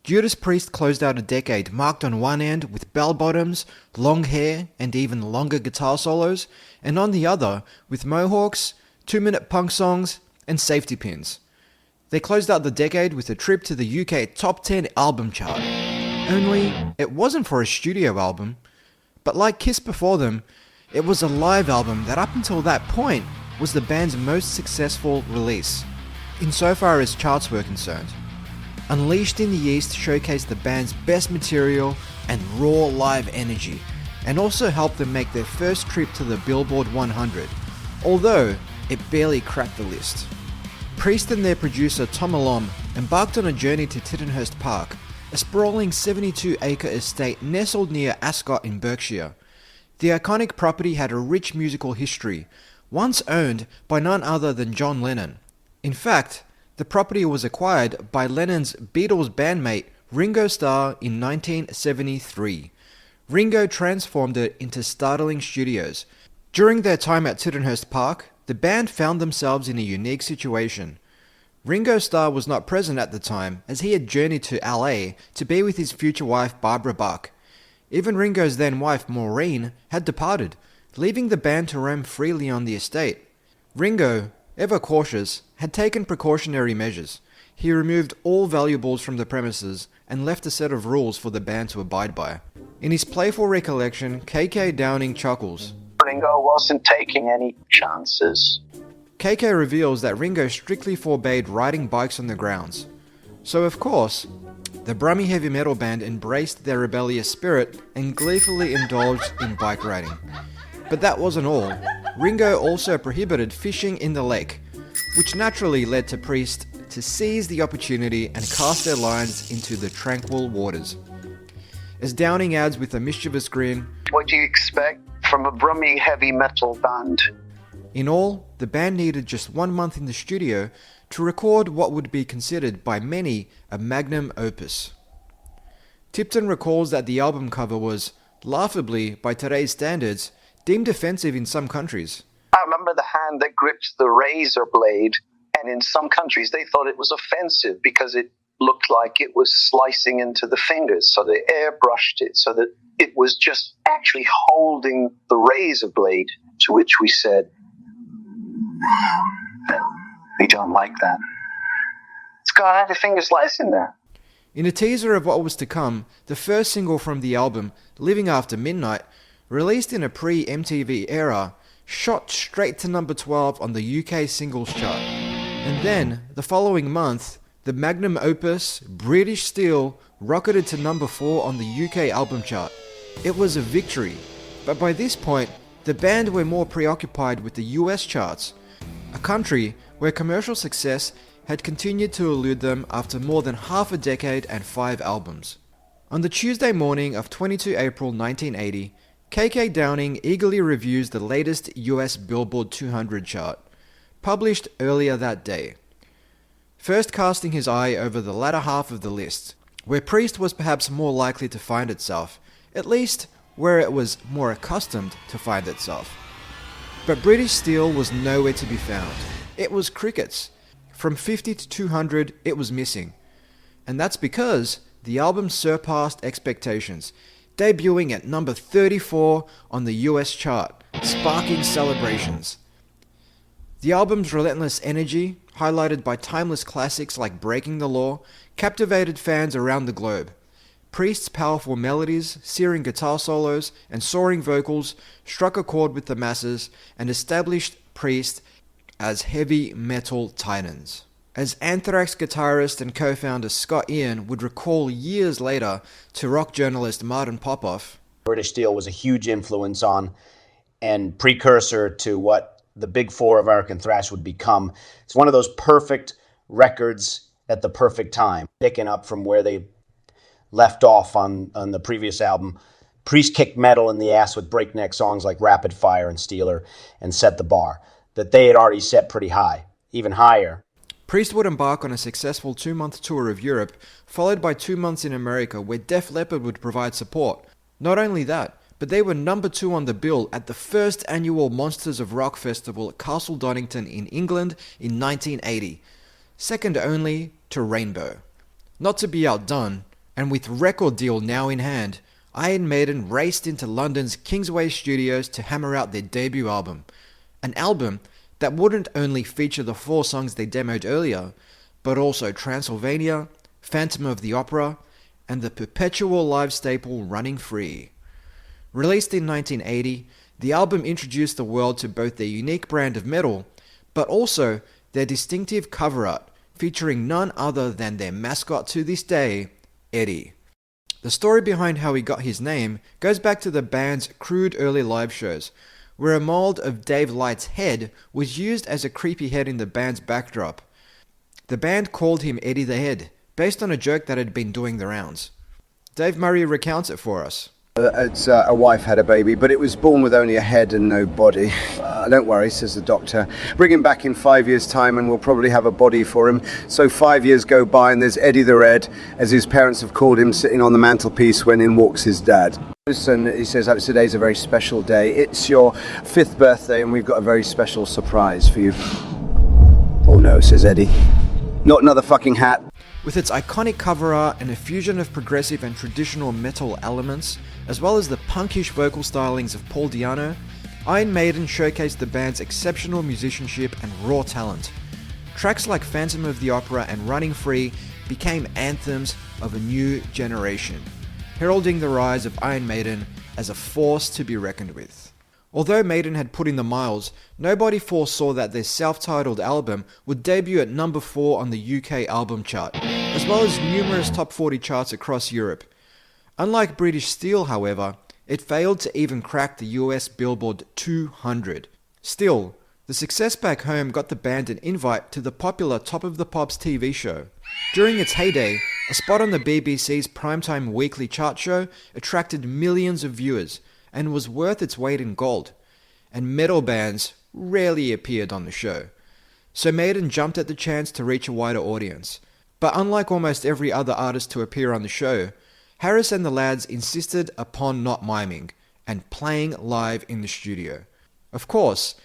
Judas Priest closed out a decade marked on one end with bell-bottoms, long hair, and even longer guitar solos, and on the other with mohawks, 2-minute punk songs, and safety pins. They closed out the decade with a trip to the UK Top 10 album chart. Only, it wasn't for a studio album, but like Kiss before them, it was a live album that up until that point was the band's most successful release, insofar as charts were concerned. Unleashed in the East showcased the band's best material and raw live energy, and also helped them make their first trip to the Billboard 100, although it barely cracked the list. Priest and their producer Tom Alom embarked on a journey to Tittenhurst Park, a sprawling 72-acre estate nestled near Ascot in Berkshire. The iconic property had a rich musical history, once owned by none other than John Lennon. In fact, the property was acquired by Lennon's Beatles bandmate Ringo Starr in 1973. Ringo transformed it into startling studios. During their time at Tittenhurst Park, the band found themselves in a unique situation. Ringo Starr was not present at the time, as he had journeyed to LA to be with his future wife Barbara Buck. Even Ringo's then wife Maureen had departed, leaving the band to roam freely on the estate. Ringo, ever cautious, had taken precautionary measures. He removed all valuables from the premises and left a set of rules for the band to abide by. In his playful recollection, K.K. Downing chuckles. Ringo wasn't taking any chances. K.K. reveals that Ringo strictly forbade riding bikes on the grounds. So of course, the Brummy heavy metal band embraced their rebellious spirit and gleefully indulged in bike riding. But that wasn't all. Ringo also prohibited fishing in the lake, which naturally led to Priest to seize the opportunity and cast their lines into the tranquil waters. As Downing adds with a mischievous grin, "What do you expect from a Brummy heavy metal band?" In all, the band needed just 1 month in the studio to record what would be considered by many a magnum opus. Tipton recalls that the album cover was, laughably by today's standards, deemed offensive in some countries. I remember the hand that gripped the razor blade, and in some countries they thought it was offensive because it looked like it was slicing into the fingers, so they airbrushed it so that it was just actually holding the razor blade, to which we said, "We don't like that. It's got a finger slice in there." In a teaser of what was to come, the first single from the album, Living After Midnight, released in a pre-MTV era, shot straight to number 12 on the UK singles chart. And then, the following month, the magnum opus, British Steel, rocketed to number 4 on the UK album chart. It was a victory, but by this point, the band were more preoccupied with the US charts, a country where commercial success had continued to elude them after more than half a decade and 5 albums. On the Tuesday morning of 22 April 1980, K.K. Downing eagerly reviews the latest US Billboard 200 chart, published earlier that day. First casting his eye over the latter half of the list, where Priest was perhaps more likely to find itself, at least where it was more accustomed to find itself. But British Steel was nowhere to be found. It was crickets. From 50 to 200, it was missing. And that's because the album surpassed expectations, debuting at number 34 on the US chart, sparking celebrations. The album's relentless energy, highlighted by timeless classics like Breaking the Law, captivated fans around the globe. Priest's powerful melodies, searing guitar solos, and soaring vocals struck a chord with the masses and established Priest as heavy metal titans. As Anthrax guitarist and co-founder Scott Ian would recall years later to rock journalist Martin Popoff, British Steel was a huge influence on and precursor to what the big four of American thrash would become. It's one of those perfect records at the perfect time, picking up from where they left off on the previous album. Priest kicked metal in the ass with breakneck songs like Rapid Fire and Steeler and set the bar that they had already set pretty high, even higher. Priest would embark on a successful 2-month tour of Europe, followed by 2 months in America where Def Leppard would provide support. Not only that, but they were number 2 on the bill at the first annual Monsters of Rock Festival at Castle Donington in England in 1980, second only to Rainbow. Not to be outdone, And with record deal now in hand, Iron Maiden raced into London's Kingsway studios to hammer out their debut album. An album that wouldn't only feature the 4 songs they demoed earlier, but also Transylvania, Phantom of the Opera, and the perpetual live staple Running Free. Released in 1980, the album introduced the world to both their unique brand of metal, but also their distinctive cover art, featuring none other than their mascot to this day, Eddie. The story behind how he got his name goes back to the band's crude early live shows, where a mold of Dave Light's head was used as a creepy head in the band's backdrop. The band called him Eddie the Head, based on a joke that had been doing the rounds. Dave Murray recounts it for us. A wife had a baby, but it was born with only a head and no body. Don't worry, says the doctor. Bring him back in 5 years' time and we'll probably have a body for him. So 5 years go by and there's Eddie the Red, as his parents have called him, sitting on the mantelpiece when in walks his dad. And he says, today's a very special day. It's your 5th birthday and we've got a very special surprise for you. Oh no, says Eddie. Not another fucking hat. With its iconic cover art and a fusion of progressive and traditional metal elements, as well as the punkish vocal stylings of Paul Di'Anno, Iron Maiden showcased the band's exceptional musicianship and raw talent. Tracks like Phantom of the Opera and Running Free became anthems of a new generation, heralding the rise of Iron Maiden as a force to be reckoned with. Although Maiden had put in the miles, nobody foresaw that their self-titled album would debut at number 4 on the UK album chart, as well as numerous top 40 charts across Europe. Unlike British Steel, however, it failed to even crack the US Billboard 200. Still, the success back home got the band an invite to the popular Top of the Pops TV show. During its heyday, a spot on the BBC's primetime weekly chart show attracted millions of viewers, and was worth its weight in gold, and metal bands rarely appeared on the show. So Maiden jumped at the chance to reach a wider audience. But unlike almost every other artist to appear on the show, Harris and the lads insisted upon not miming, and playing live in the studio. Of course,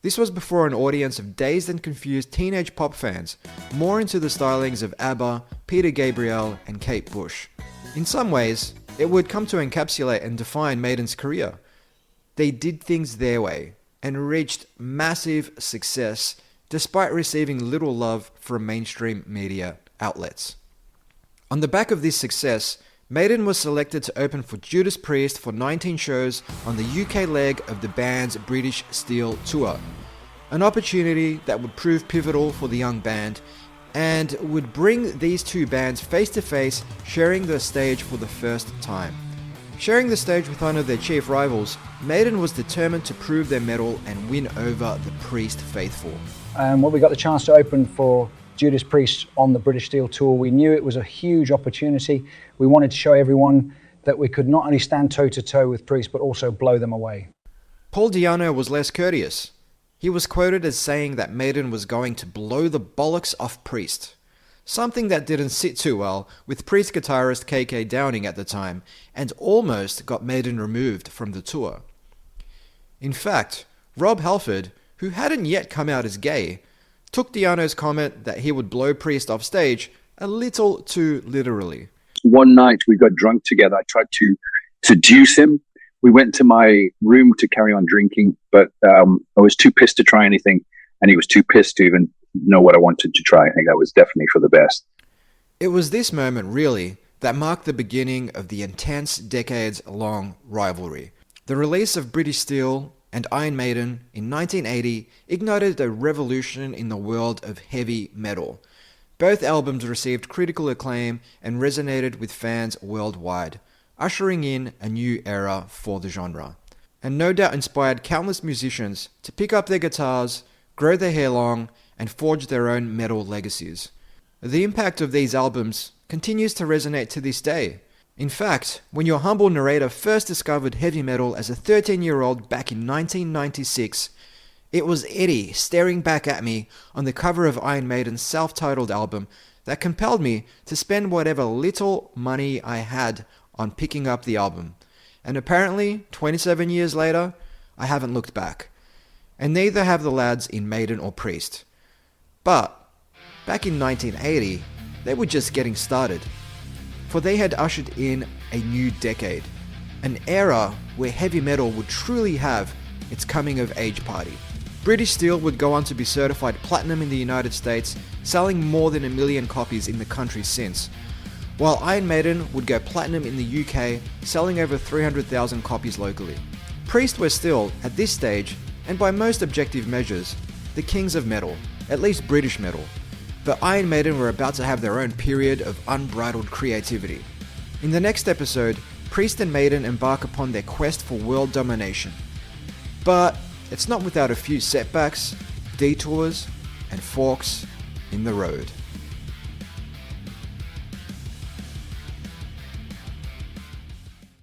this was before an audience of dazed and confused teenage pop fans, more into the stylings of ABBA, Peter Gabriel, and Kate Bush. In some ways, it would come to encapsulate and define Maiden's career. They did things their way, and reached massive success despite receiving little love from mainstream media outlets. On the back of this success, Maiden was selected to open for Judas Priest for 19 shows on the UK leg of the band's British Steel tour, an opportunity that would prove pivotal for the young band and would bring these two bands face to face, sharing the stage for the first time. Sharing the stage with one of their chief rivals, Maiden was determined to prove their mettle and win over the Priest faithful. When we got the chance to open for Judas Priest on the British Steel tour, we knew it was a huge opportunity. We wanted to show everyone that we could not only stand toe to toe with Priest, but also blow them away. Paul Di'Anno was less courteous. He was quoted as saying that Maiden was going to blow the bollocks off Priest. Something that didn't sit too well with Priest guitarist KK Downing at the time, and almost got Maiden removed from the tour. In fact, Rob Halford, who hadn't yet come out as gay, took Di'Anno's comment that he would blow Priest off stage a little too literally. One night we got drunk together. I tried to seduce him. We went to my room to carry on drinking, but I was too pissed to try anything, and he was too pissed to even know what I wanted to try. I think that was definitely for the best. It was this moment, really, that marked the beginning of the intense, decades-long rivalry. The release of British Steel and Iron Maiden in 1980 ignited a revolution in the world of heavy metal. Both albums received critical acclaim and resonated with fans worldwide, ushering in a new era for the genre, and no doubt inspired countless musicians to pick up their guitars, grow their hair long, and forge their own metal legacies. The impact of these albums continues to resonate to this day. In fact, when your humble narrator first discovered heavy metal as a 13-year-old back in 1996, it was Eddie staring back at me on the cover of Iron Maiden's self-titled album that compelled me to spend whatever little money I had on picking up the album. And apparently, 27 years later, I haven't looked back. And neither have the lads in Maiden or Priest. But back in 1980, they were just getting started. for they had ushered in a new decade, an era where heavy metal would truly have its coming of age party. British Steel would go on to be certified platinum in the United States, selling more than 1 million copies in the country since, while Iron Maiden would go platinum in the UK, selling over 300,000 copies locally. Priest were still, at this stage, and by most objective measures, the kings of metal, at least British metal, but Iron Maiden were about to have their own period of unbridled creativity. In the next episode, Priest and Maiden embark upon their quest for world domination. But it's not without a few setbacks, detours, and forks in the road.